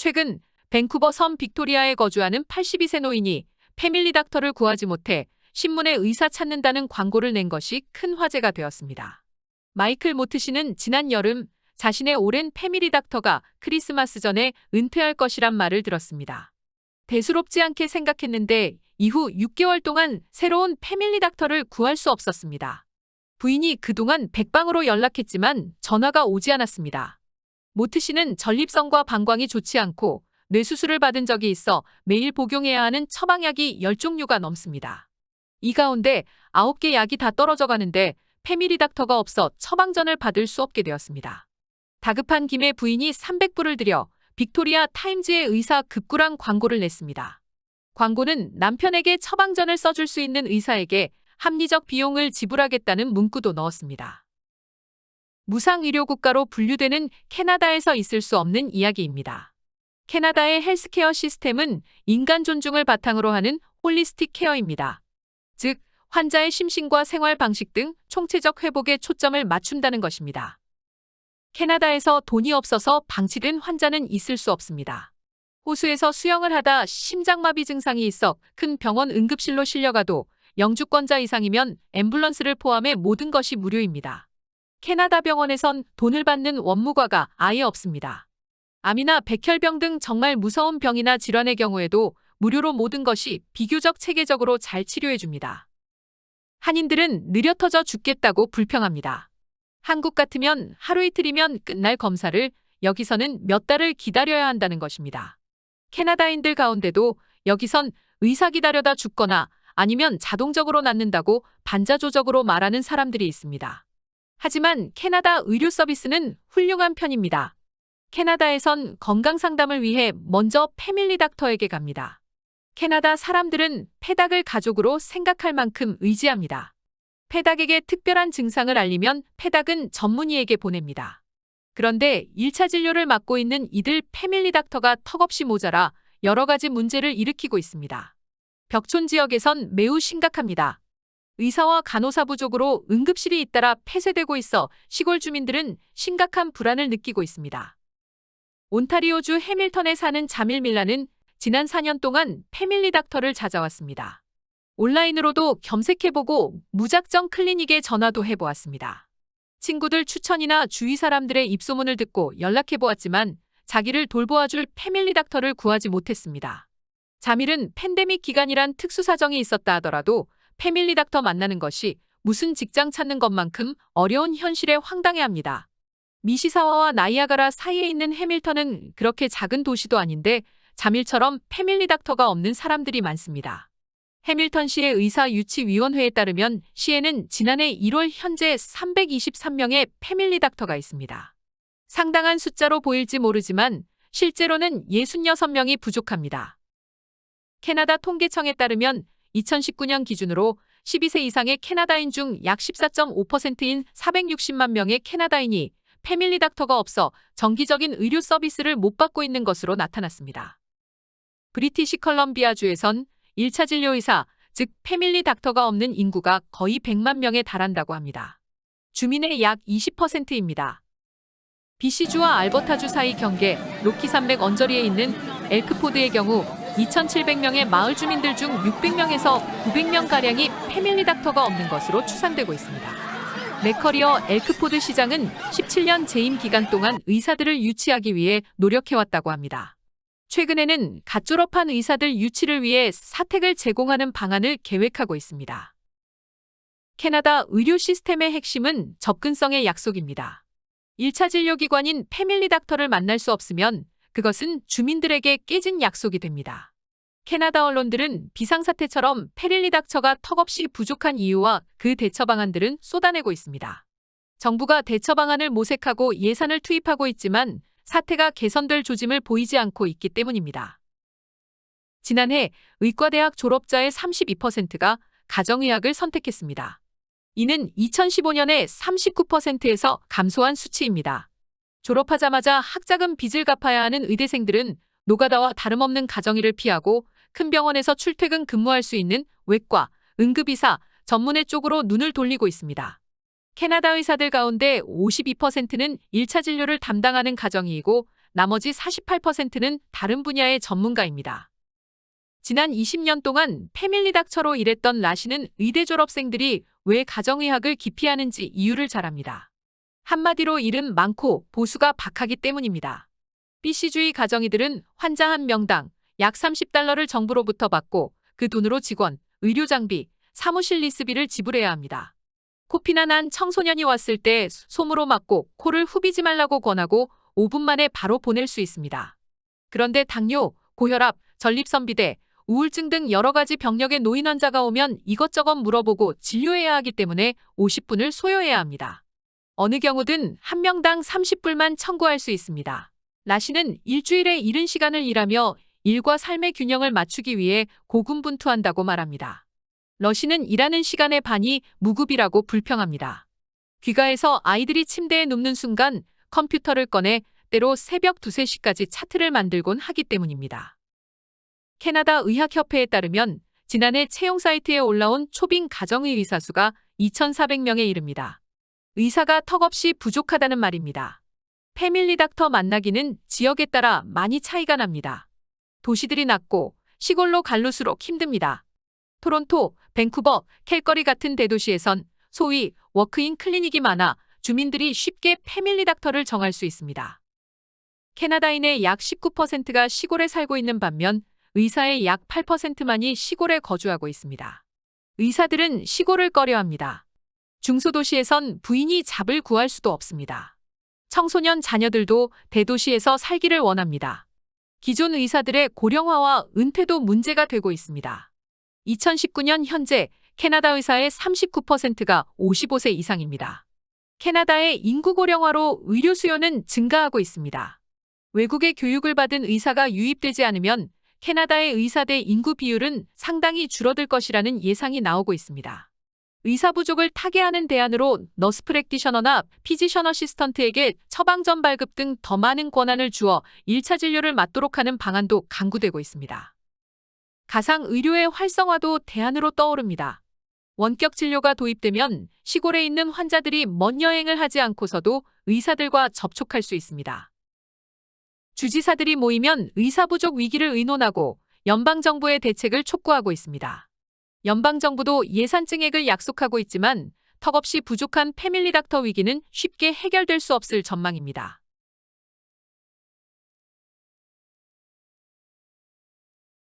최근 밴쿠버 섬 빅토리아에 거주하는 82세 노인이 패밀리 닥터를 구하지 못해 신문에 의사 찾는다는 광고를 낸 것이 큰 화제가 되었습니다. 마이클 모트 씨는 지난 여름 자신의 오랜 패밀리 닥터가 크리스마스 전에 은퇴할 것이란 말을 들었습니다. 대수롭지 않게 생각했는데 이후 6개월 동안 새로운 패밀리 닥터를 구할 수 없었습니다. 부인이 그동안 백방으로 연락했지만 전화가 오지 않았습니다. 모트 씨는 전립선과 방광이 좋지 않고 뇌수술을 받은 적이 있어 매일 복용해야 하는 처방약이 10종류가 넘습니다. 이 가운데 9개 약이 다 떨어져 가는데 패밀리 닥터가 없어 처방전을 받을 수 없게 되었습니다. 다급한 김에 부인이 300불을 들여 빅토리아 타임즈의 의사 급구랑 광고를 냈습니다. 광고는 남편에게 처방전을 써줄 수 있는 의사에게 합리적 비용을 지불하겠다는 문구도 넣었습니다. 무상의료국가로 분류되는 캐나다에서 있을 수 없는 이야기입니다. 캐나다의 헬스케어 시스템은 인간 존중을 바탕으로 하는 홀리스틱 케어입니다. 즉, 환자의 심신과 생활 방식 등 총체적 회복에 초점을 맞춘다는 것입니다. 캐나다에서 돈이 없어서 방치된 환자는 있을 수 없습니다. 호수에서 수영을 하다 심장마비 증상이 있어 큰 병원 응급실로 실려가도 영주권자 이상이면 앰뷸런스를 포함해 모든 것이 무료입니다. 캐나다 병원에선 돈을 받는 원무과가 아예 없습니다. 암이나 백혈병 등 정말 무서운 병이나 질환의 경우에도 무료로 모든 것이 비교적 체계적으로 잘 치료해줍니다. 한인들은 느려 터져 죽겠다고 불평합니다. 한국 같으면 하루 이틀이면 끝날 검사를 여기서는 몇 달을 기다려야 한다는 것입니다. 캐나다인들 가운데도 여기선 의사 기다려다 죽거나 아니면 자동적으로 낫는다고 반자조적으로 말하는 사람들이 있습니다. 하지만 캐나다 의료 서비스는 훌륭한 편입니다. 캐나다에선 건강 상담을 위해 먼저 패밀리 닥터에게 갑니다. 캐나다 사람들은 패닥을 가족으로 생각할 만큼 의지합니다. 패닥에게 특별한 증상을 알리면 패닥은 전문의에게 보냅니다. 그런데 1차 진료를 맡고 있는 이들 패밀리 닥터가 턱없이 모자라 여러 가지 문제를 일으키고 있습니다. 벽촌 지역에선 매우 심각합니다. 의사와 간호사 부족으로 응급실이 잇따라 폐쇄되고 있어 시골 주민들은 심각한 불안을 느끼고 있습니다. 온타리오주 해밀턴에 사는 자밀 밀라는 지난 4년 동안 패밀리 닥터를 찾아왔습니다. 온라인으로도 겸색해보고 무작정 클리닉에 전화도 해보았습니다. 친구들 추천이나 주위 사람들의 입소문을 듣고 연락해보았지만 자기를 돌보아줄 패밀리 닥터를 구하지 못했습니다. 자밀은 팬데믹 기간이란 특수 사정이 있었다 하더라도 패밀리 닥터 만나는 것이 무슨 직장 찾는 것만큼 어려운 현실에 황당해합니다. 미시사와와 나이아가라 사이에 있는 해밀턴은 그렇게 작은 도시도 아닌데 자밀처럼 패밀리 닥터가 없는 사람들이 많습니다. 해밀턴시의 의사유치위원회에 따르면 시에는 지난해 1월 현재 323명의 패밀리 닥터가 있습니다. 상당한 숫자로 보일지 모르지만 실제로는 66명이 부족합니다. 캐나다 통계청에 따르면 2019년 기준으로 12세 이상의 캐나다인 중 약 14.5%인 460만 명의 캐나다인이 패밀리 닥터가 없어 정기적인 의료 서비스를 못 받고 있는 것으로 나타났습니다. 브리티시 컬럼비아주에선 1차 진료의사, 즉 패밀리 닥터가 없는 인구가 거의 100만 명에 달한다고 합니다. 주민의 약 20%입니다. BC주와 알버타주 사이 경계 로키 산맥 언저리에 있는 엘크포드의 경우 2,700명의 마을 주민들 중 600명에서 900명가량이 패밀리 닥터가 없는 것으로 추산되고 있습니다. 맥커리어 엘크포드 시장은 17년 재임 기간 동안 의사들을 유치하기 위해 노력해왔다고 합니다. 최근에는 갓 졸업한 의사들 유치를 위해 사택을 제공하는 방안을 계획하고 있습니다. 캐나다 의료 시스템의 핵심은 접근성의 약속입니다. 1차 진료기관인 패밀리 닥터를 만날 수 없으면 그것은 주민들에게 깨진 약속이 됩니다. 캐나다 언론들은 비상사태처럼 패밀리 닥터가 턱없이 부족한 이유와 그 대처 방안들은 쏟아내고 있습니다. 정부가 대처 방안을 모색하고 예산을 투입하고 있지만 사태가 개선될 조짐을 보이지 않고 있기 때문입니다. 지난해 의과대학 졸업자의 32%가 가정의학을 선택했습니다. 이는 2015년에 39%에서 감소한 수치입니다. 졸업하자마자 학자금 빚을 갚아야 하는 의대생들은 노가다와 다름없는 가정일을 피하고 큰 병원에서 출퇴근 근무할 수 있는 외과, 응급의사, 전문의 쪽으로 눈을 돌리고 있습니다. 캐나다 의사들 가운데 52%는 1차 진료를 담당하는 가정의이고 나머지 48%는 다른 분야의 전문가입니다. 지난 20년 동안 패밀리 닥터로 일했던 라씨는 의대 졸업생들이 왜 가정의학을 기피하는지 이유를 잘 압니다. 한마디로 일은 많고 보수가 박하기 때문입니다. BC주의 가정의들은 환자 한 명당 약 30달러를 정부로부터 받고 그 돈으로 직원, 의료장비, 사무실 리스비를 지불해야 합니다. 코피나 난 청소년이 왔을 때 솜으로 막고 코를 후비지 말라고 권하고 5분 만에 바로 보낼 수 있습니다. 그런데 당뇨, 고혈압, 전립선비대, 우울증 등 여러 가지 병력의 노인 환자가 오면 이것저것 물어보고 진료해야 하기 때문에 50분을 소요해야 합니다. 어느 경우든 한 명당 30불만 청구할 수 있습니다. 라씨는 일주일에 70시간을 일하며 일과 삶의 균형을 맞추기 위해 고군분투한다고 말합니다. 러씨는 일하는 시간의 반이 무급이라고 불평합니다. 귀가해서 아이들이 침대에 눕는 순간 컴퓨터를 꺼내 때로 새벽 2, 3시까지 차트를 만들곤 하기 때문입니다. 캐나다 의학협회에 따르면 지난해 채용 사이트에 올라온 초빙 가정의 의사 수가 2,400명에 이릅니다. 의사가 턱없이 부족하다는 말입니다. 패밀리 닥터 만나기는 지역에 따라 많이 차이가 납니다. 도시들이 낮고 시골로 갈수록 힘듭니다. 토론토, 밴쿠버, 캘거리 같은 대도시에선 소위 워크인 클리닉이 많아 주민들이 쉽게 패밀리 닥터를 정할 수 있습니다. 캐나다인의 약 19%가 시골에 살고 있는 반면 의사의 약 8%만이 시골에 거주하고 있습니다. 의사들은 시골을 꺼려합니다. 중소도시에선 부인이 잡을 구할 수도 없습니다. 청소년 자녀들도 대도시에서 살기를 원합니다. 기존 의사들의 고령화와 은퇴도 문제가 되고 있습니다. 2019년 현재 캐나다 의사의 39%가 55세 이상입니다. 캐나다의 인구 고령화로 의료 수요는 증가하고 있습니다. 외국의 교육을 받은 의사가 유입되지 않으면 캐나다의 의사대 인구 비율은 상당히 줄어들 것이라는 예상이 나오고 있습니다. 의사 부족을 타개하는 대안으로 너스 프랙티셔너나 피지션 어시스턴트에게 처방전 발급 등 더 많은 권한을 주어 1차 진료를 맡도록 하는 방안도 강구되고 있습니다. 가상의료의 활성화도 대안으로 떠오릅니다. 원격 진료가 도입되면 시골에 있는 환자들이 먼 여행을 하지 않고서도 의사들과 접촉할 수 있습니다. 주지사들이 모이면 의사 부족 위기를 의논하고 연방정부의 대책을 촉구하고 있습니다. 연방정부도 예산 증액을 약속하고 있지만 턱없이 부족한 패밀리 닥터 위기는 쉽게 해결될 수 없을 전망입니다.